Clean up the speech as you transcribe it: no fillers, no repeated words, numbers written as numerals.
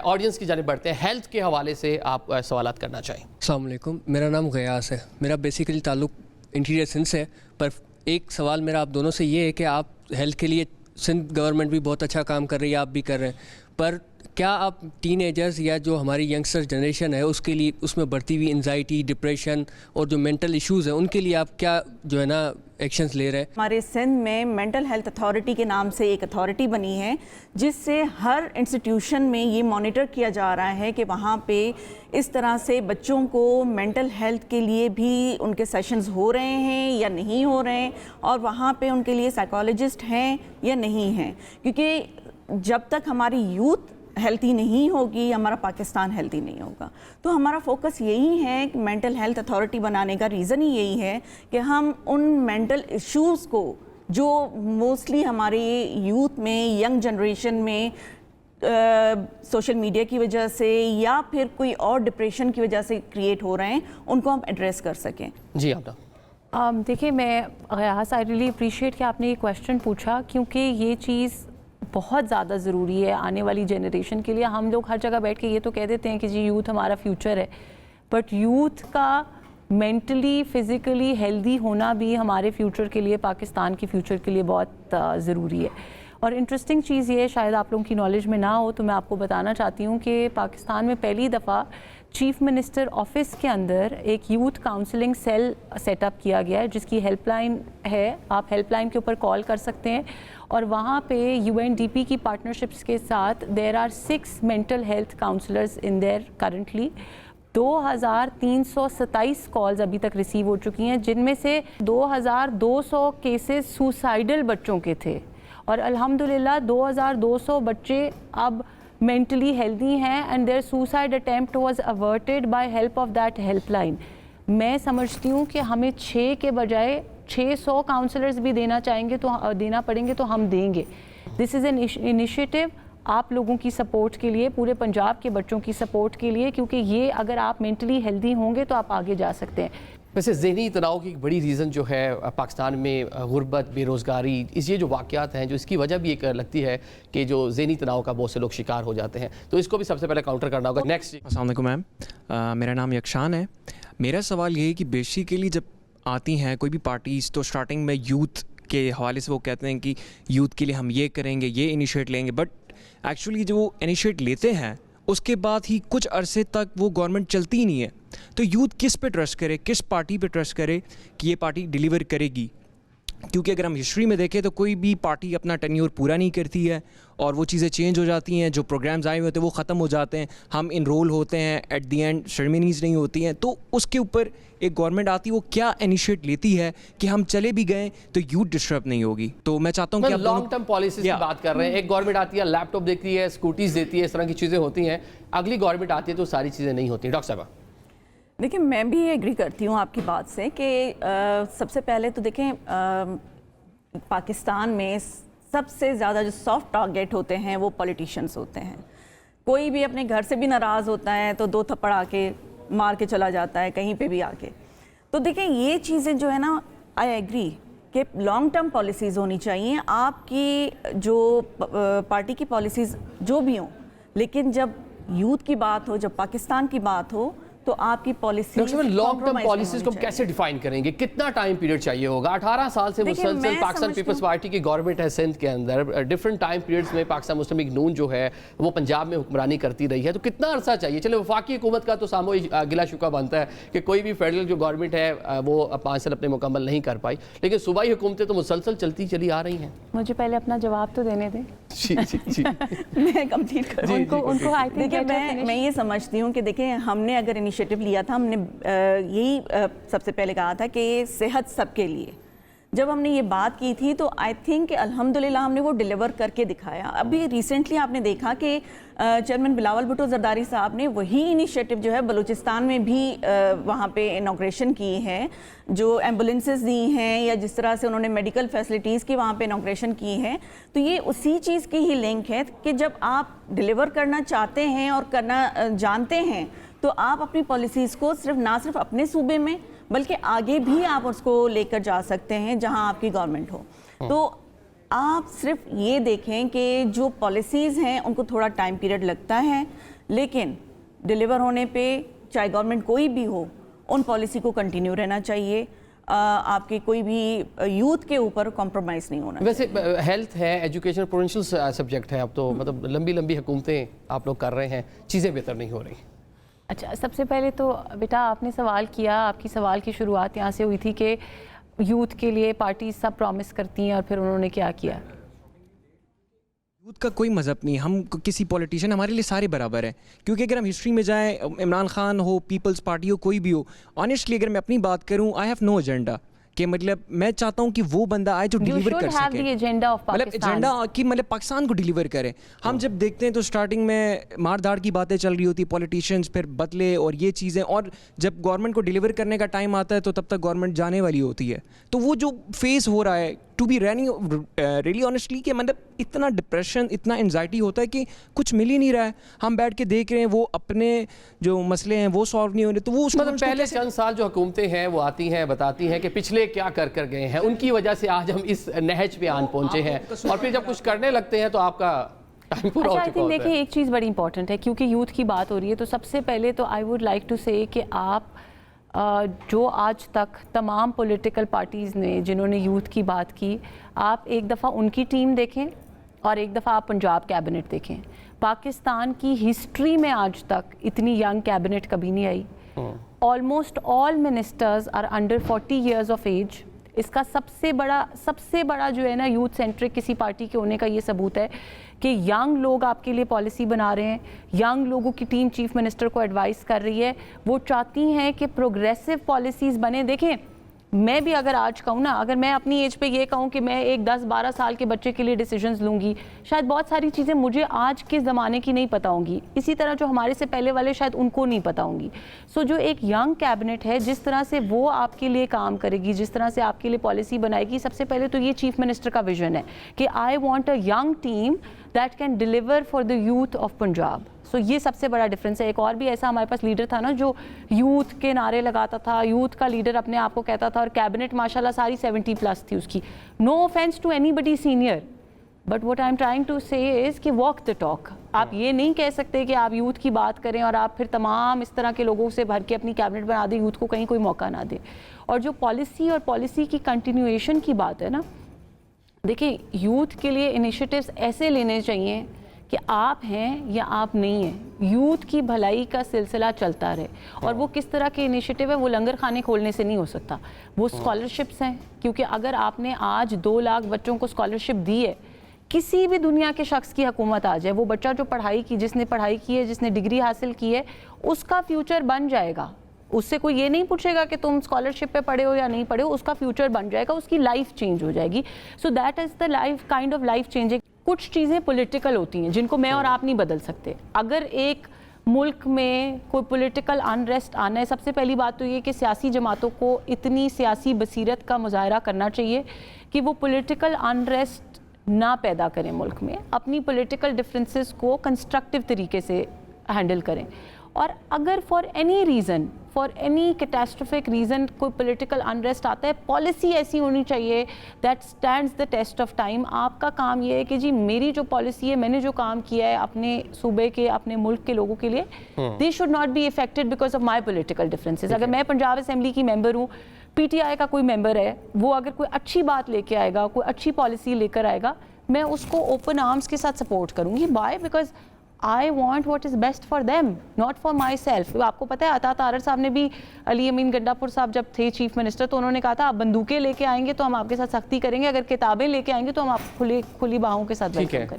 Audience کی جانب بڑھتے ہیں, ہیلتھ کے حوالے سے آپ سوالات کرنا چاہیں. السلام علیکم, میرا نام غیاس ہے. میرا بیسیکلی تعلق انٹیریئر سندھ سے ہے, پر ایک سوال میرا آپ دونوں سے یہ ہے کہ آپ ہیلتھ کے لیے سندھ گورنمنٹ بھی بہت اچھا کام کر رہی ہے, آپ بھی کر رہے ہیں, پر کیا آپ ٹین ایجرز یا جو ہماری ینگسٹر جنریشن ہے اس کے لیے اس میں بڑھتی ہوئی انزائٹی, ڈپریشن اور جو مینٹل ایشوز ہیں ان کے لیے آپ کیا جو ہے نا ایکشنز لے رہے ہیں؟ ہمارے سندھ میں مینٹل ہیلتھ اتھارٹی کے نام سے ایک اتھارٹی بنی ہے جس سے ہر انسٹیٹیوشن میں یہ مانیٹر کیا جا رہا ہے کہ وہاں پہ اس طرح سے بچوں کو مینٹل ہیلتھ کے لیے بھی ان کے سیشنز ہو رہے ہیں یا نہیں ہو رہے ہیں, اور وہاں پہ ان کے لیے سائیکالوجسٹ ہیں یا نہیں ہیں, کیونکہ جب تک ہماری یوتھ ہیلتھی نہیں ہوگی ہمارا پاکستان ہیلتھی نہیں ہوگا. تو ہمارا فوکس یہی ہے کہ مینٹل ہیلتھ اتھارٹی بنانے کا ریزن ہی یہی ہے کہ ہم ان مینٹل ایشوز کو جو موسٹلی ہمارے یوتھ میں, ینگ جنریشن میں سوشل میڈیا کی وجہ سے یا پھر کوئی اور ڈپریشن کی وجہ سے کریٹ ہو رہے ہیں, ان کو ہم ایڈریس کر سکیں. جی آپ دیکھیے, میں غیاس آئی ریلی اپریشیٹ کہ آپ نے یہ کویشچن پوچھا, کیونکہ یہ چیز بہت زیادہ ضروری ہے آنے والی جنریشن کے لیے. ہم لوگ ہر جگہ بیٹھ کے یہ تو کہہ دیتے ہیں کہ جی یوتھ ہمارا فیوچر ہے, بٹ یوتھ کا مینٹلی فزیکلی ہیلدی ہونا بھی ہمارے فیوچر کے لیے, پاکستان کے فیوچر کے لیے بہت ضروری ہے. اور انٹرسٹنگ چیز یہ ہے, شاید آپ لوگوں کی نالج میں نہ ہو تو میں آپ کو بتانا چاہتی ہوں کہ پاکستان میں پہلی دفعہ چیف منسٹر آفس کے اندر ایک youth counselling cell set up کیا گیا ہے جس کی ہیلپ لائن ہے. آپ ہیلپ لائن کے اوپر کال کر سکتے ہیں, اور وہاں پہ UNDP کی پارٹنرشپس کے ساتھ there are 6 mental health counsellors in there currently. 2327 calls ابھی تک ریسیو ہو چکی ہیں, جن میں سے 2200 کیسز سوسائڈل بچوں کے تھے, اور الحمدللہ 2200 بچے اب مینٹلی ہیلدی ہیں and their suicide attempt was averted by help of that help line. میں سمجھتی ہوں کہ ہمیں 6 کے بجائے 600 کاؤنسلرز بھی دینا پڑیں گے تو ہم دیں گے. دس از این انیشیٹو آپ لوگوں کی سپورٹ کے لیے, پورے پنجاب کے بچوں کی سپورٹ کے لیے, کیونکہ یہ اگر آپ مینٹلی ہیلدی ہوں گے تو آپ آگے جا سکتے ہیں. ویسے ذہنی تناؤ کی ایک بڑی ریزن جو ہے پاکستان میں غربت, بے روزگاری, یہ جو واقعات ہیں جو اس کی وجہ بھی ایک لگتی ہے کہ جو ذہنی تناؤ کا بہت سے لوگ شکار ہو جاتے ہیں, تو اس کو بھی سب سے پہلے کاؤنٹر کرنا ہوگا. نیکسٹ. السلام علیکم میم, میرا نام یکشان ہے. میرا سوال یہ ہے کہ بیسیکلی جب آتی ہیں کوئی بھی پارٹیز تو اسٹارٹنگ میں یوتھ کے حوالے سے وہ کہتے ہیں کہ یوتھ کے لیے ہم یہ کریں گے, یہ انیشیٹ لیں گے, بٹ ایکچولی جو وہ انیشیٹ لیتے ہیں اس کے بعد ہی کچھ عرصے تک وہ گورنمنٹ چلتی ہی نہیں ہے. تو یوتھ کس پہ ٹرسٹ کرے, کس پارٹی پہ ٹرسٹ کرے کہ یہ پارٹی ڈیلیور کرے گی؟ کیونکہ اگر ہم ہسٹری میں دیکھیں تو کوئی بھی پارٹی اپنا ٹینیور پورا نہیں کرتی ہے اور وہ چیزیں چینج ہو جاتی ہیں, جو پروگرامز آئے ہوئے ہوتے ہیں وہ ختم ہو جاتے ہیں, ہم انرول ہوتے ہیں, ایٹ دی اینڈ سرمنیز نہیں ہوتی ہیں. تو اس کے اوپر ایک گورنمنٹ آتی ہے, وہ کیا انیشیٹ لیتی ہے کہ ہم چلے بھی گئے تو یوتھ ڈسٹرب نہیں ہوگی؟ تو میں چاہتا ہوں کہ لانگ ٹرم پالیسیز کی بات کر رہے ہیں. ایک گورنمنٹ آتی ہے, لیپ ٹاپ دیتی ہے, اسکوٹیز دیتی ہے, اس طرح کی چیزیں ہوتی ہیں. اگلی گورنمنٹ آتی ہے تو ساری چیزیں نہیں ہوتی. ڈاکٹر صاحبہ دیکھیں, میں بھی ایگری کرتی ہوں آپ کی بات سے کہ سب سے پہلے تو دیکھیں پاکستان میں سب سے زیادہ جو سافٹ ٹارگیٹ ہوتے ہیں وہ پولیٹیشینس ہوتے ہیں. کوئی بھی اپنے گھر سے بھی ناراض ہوتا ہے تو 2 تھپڑ آ کے مار کے چلا جاتا ہے, کہیں پہ بھی آ کے. تو دیکھیں یہ چیزیں جو ہے نا, آئی ایگری کہ لانگ ٹرم پالیسیز ہونی چاہیے. آپ کی جو پارٹی کی پالیسیز جو بھی ہوں, لیکن جب یوتھ کی بات ہو, جب پاکستان کی بات ہو, تو آپ کی پالیسیز لانگ ٹرم پالیسیز کو کیسے ڈیفائن کریں گے؟ کتنا ٹائم پیریڈ چاہیے ہوگا؟ 18 سال سے مسلسل پاکستان پیپلز پارٹی کی گورنمنٹ ہے سندھ کے اندر, ڈفرنٹ ٹائم پیریڈز میں پاکستان مسلم لیگ نون جو ہے وہ پنجاب میں حکمرانی کرتی رہی ہے. تو کتنا عرصہ چاہیے؟ چلے وفاقی حکومت کا تو ساموئی گلا شکوہ بنتا ہے کہ کوئی بھی فیڈرل جو گورنمنٹ ہے وہ 5 سال اپنے مکمل نہیں کر پائی, لیکن صوبائی حکومتیں تو مسلسل چلتی چلی آ رہی ہیں. مجھے پہلے اپنا جواب تو دینے دیں. میں کمپلیٹ کروں. میں یہ سمجھتی ہوں کہ دیکھیں, ہم نے اگر انیشیٹو لیا تھا, ہم نے یہی سب سے پہلے کہا تھا کہ صحت سب کے لیے. جب ہم نے یہ بات کی تھی تو آئی تھنک کہ الحمدللہ ہم نے وہ ڈیلیور کر کے دکھایا. ابھی ریسنٹلی آپ نے دیکھا کہ چیئرمین بلاول بھٹو زرداری صاحب نے وہی انیشیٹو جو ہے بلوچستان میں بھی وہاں پہ انوگریشن کی ہے, جو ایمبولینسز دی ہیں یا جس طرح سے انہوں نے میڈیکل فیسلٹیز کی وہاں پہ انوگریشن کی ہے. تو یہ اسی چیز کی ہی لنک ہے کہ جب آپ ڈیلیور کرنا چاہتے ہیں اور کرنا جانتے ہیں تو آپ اپنی پالیسیز کو نہ صرف اپنے صوبے میں بلکہ آگے بھی آپ اس کو لے کر جا سکتے ہیں جہاں آپ کی گورنمنٹ ہو. تو آپ صرف یہ دیکھیں کہ جو پالیسیز ہیں ان کو تھوڑا ٹائم پیریڈ لگتا ہے، لیکن ڈیلیور ہونے پہ چاہے گورنمنٹ کوئی بھی ہو ان پالیسی کو کنٹینیو رہنا چاہیے، آپ کے کوئی بھی یوتھ کے اوپر کمپرومائز نہیں ہونا۔ ویسے ہیلتھ ہے، ایجوکیشن پروونشل سبجیکٹ ہے، اب تو مطلب لمبی حکومتیں آپ لوگ کر رہے ہیں، چیزیں بہتر نہیں ہو رہی۔ اچھا، سب سے پہلے تو بیٹا آپ نے سوال کیا، آپ کی سوال کی شروعات یہاں سے ہوئی تھی کہ یوتھ کے لیے پارٹیز سب پرومس کرتی ہیں اور پھر انہوں نے کیا کیا۔ یوتھ کا کوئی مذہب نہیں، ہم کسی پولیٹیشین، ہمارے لیے سارے برابر ہیں، کیونکہ اگر ہم ہسٹری میں جائیں، عمران خان ہو، پیپلز پارٹی ہو، کوئی بھی ہو، آنیسٹلی اگر میں اپنی بات کروں، آئی ہیو نو ایجنڈا، کہ مطلب میں چاہتا ہوں کہ وہ بندہ آئے جو ڈیلیور کر سکے، مطلب ایجنڈا کی مطلب پاکستان کو ڈیلیور کرے۔ ہم جب دیکھتے ہیں تو سٹارٹنگ میں مار دھاڑ کی باتیں چل رہی ہوتی، پولیٹیشینز پھر بدلے اور یہ چیزیں، اور جب گورنمنٹ کو ڈیلیور کرنے کا ٹائم آتا ہے تو تب تک گورنمنٹ جانے والی ہوتی ہے۔ تو وہ جو فیس ہو رہا ہے ٹو بی ریئلی آنیسٹلی، کہ مطلب اتنا ڈپریشن، اتنا انزائٹی ہوتا ہے کہ کچھ مل ہی نہیں رہا ہے، ہم بیٹھ کے دیکھ رہے ہیں وہ اپنے جو مسئلے ہیں وہ سالو نہیں ہو رہے، تو وہ مطلب پہلے چند سال جو حکومتیں ہیں وہ آتی ہیں بتاتی ہیں کہ پچھلے کیا کر گئے ہیں، ان کی وجہ سے آج ہم اس نہج پہ آن پہنچے ہیں، اور پھر جب کچھ کرنے لگتے ہیں تو آپ کا ٹائم پورا ہو چکا ہوتا ہے۔ دیکھیں ایک چیز بڑی امپورٹنٹ ہے، کیونکہ یوتھ کی بات ہو رہی ہے، تو سب سے پہلے تو آئی ووڈ لائک ٹو سے کہ آپ جو آج تک تمام پولیٹیکل پارٹیز نے جنہوں نے یوتھ کی بات کی، آپ ایک دفعہ ان کی ٹیم دیکھیں اور ایک دفعہ آپ پنجاب کیبنٹ دیکھیں۔ پاکستان کی ہسٹری میں آج تک اتنی ینگ کیبنٹ کبھی نہیں آئی۔ Almost all ministers are under 40 years of age. اس کا سب سے بڑا جو ہے نا یوتھ سینٹرک کسی پارٹی کے ہونے کا یہ ثبوت ہے کہ ینگ لوگ آپ کے لیے پالیسی بنا رہے ہیں، ینگ لوگوں کی ٹیم چیف منسٹر کو ایڈوائز کر رہی ہے، وہ چاہتی ہیں کہ پروگریسو پالیسیز بنے۔ دیکھیں میں بھی اگر آج کہوں نا، اگر میں اپنی ایج پہ یہ کہوں کہ میں ایک 10-12 سال کے بچے کے لیے ڈیسیجنز لوں گی، شاید بہت ساری چیزیں مجھے آج کے زمانے کی نہیں پتہ ہوں گی، اسی طرح جو ہمارے سے پہلے والے شاید ان کو نہیں پتہ ہوں گی۔ سو جو ایک ینگ کیبنٹ ہے، جس طرح سے وہ آپ کے لیے کام کرے گی، جس طرح سے آپ کے لیے پالیسی بنائے گی، سب سے پہلے تو یہ چیف منسٹر کا ویژن ہے کہ I want a young team that can deliver for the youth of Punjab. So یہ سب سے بڑا ڈفرینس ہے۔ ایک اور بھی ایسا ہمارے پاس لیڈر تھا نا جو یوتھ کے نعرے لگاتا تھا، یوتھ کا لیڈر اپنے آپ کو کہتا تھا، اور کیبنٹ ماشاءاللہ ساری 70+ تھی اس کی۔ No offence to anybody senior, but what I'm trying to say is کہ واک دا ٹاک۔ آپ یہ نہیں کہہ سکتے کہ آپ یوتھ کی بات کریں اور آپ پھر تمام اس طرح کے لوگوں سے بھر کے اپنی کیبنٹ بنا دیں، یوتھ کو کہیں کوئی موقع نہ دے۔ اور جو پالیسی اور پالیسی کی کنٹینیویشن کی بات ہے نا، دیکھیں یوتھ کے لیے انیشیٹیوز ایسے لینے چاہیے کہ آپ ہیں یا آپ نہیں ہیں، یوتھ کی بھلائی کا سلسلہ چلتا رہے۔ اور وہ کس طرح کے انیشیٹیو ہے، وہ لنگر خانے کھولنے سے نہیں ہو سکتا، وہ اسکالرشپس ہیں، کیونکہ اگر آپ نے آج 2 لاکھ بچوں کو اسکالرشپ دی ہے، کسی بھی دنیا کے شخص کی حکومت آ جائے، وہ بچہ جو جس نے پڑھائی کی ہے، جس نے ڈگری حاصل کی ہے، اس کا فیوچر بن جائے گا۔ اس سے کوئی یہ نہیں پوچھے گا کہ تم اسکالرشپ پہ پڑھے ہو یا نہیں پڑھے ہو، اس کا فیوچر بن جائے گا، اس کی لائف چینج ہو جائے گی۔ So that is the life kind of life changing. کچھ چیزیں پولیٹیکل ہوتی ہیں جن کو میں اور آپ نہیں بدل سکتے۔ اگر ایک ملک میں کوئی پولیٹیکل انریسٹ آنا ہے، سب سے پہلی بات تو یہ کہ سیاسی جماعتوں کو اتنی سیاسی بصیرت کا مظاہرہ کرنا چاہیے کہ وہ پولیٹیکل انریسٹ نہ پیدا کریں ملک میں، اپنی پولیٹیکل ڈفرینسز کو کنسٹرکٹیو طریقے سے ہینڈل کریں۔ اور اگر فار اینی کیٹاسٹروفک ریزن کوئی پولیٹیکل انریسٹ آتا ہے، پالیسی ایسی ہونی چاہیے that stands the test of time. آپ کا کام یہ ہے کہ جی میری جو پالیسی ہے، میں نے جو کام کیا ہے اپنے صوبے کے، اپنے ملک کے لوگوں کے لیے، they should not be affected because of my political differences. اگر میں پنجاب اسمبلی کی ممبر ہوں، پی ٹی آئی کا کوئی ممبر ہے، وہ اگر کوئی اچھی بات لے کے آئے گا، کوئی اچھی پالیسی لے کر آئے گا، میں اس کو اوپن آرمس کے ساتھ سپورٹ کروں گی۔ Why? Because I want what is best for them, not for myself۔ آپ کو پتہ ہے عطا طاہر صاحب نے بھی، علی امین گنڈا پور صاحب جب تھے چیف منسٹر، تو انہوں نے کہا تھا آپ بندوقیں لے کے آئیں گے تو ہم آپ کے ساتھ سختی کریں گے، اگر کتابیں لے کے آئیں گے تو ہم آپ کھلی باہوں کے ساتھ ویلکم کریں گے۔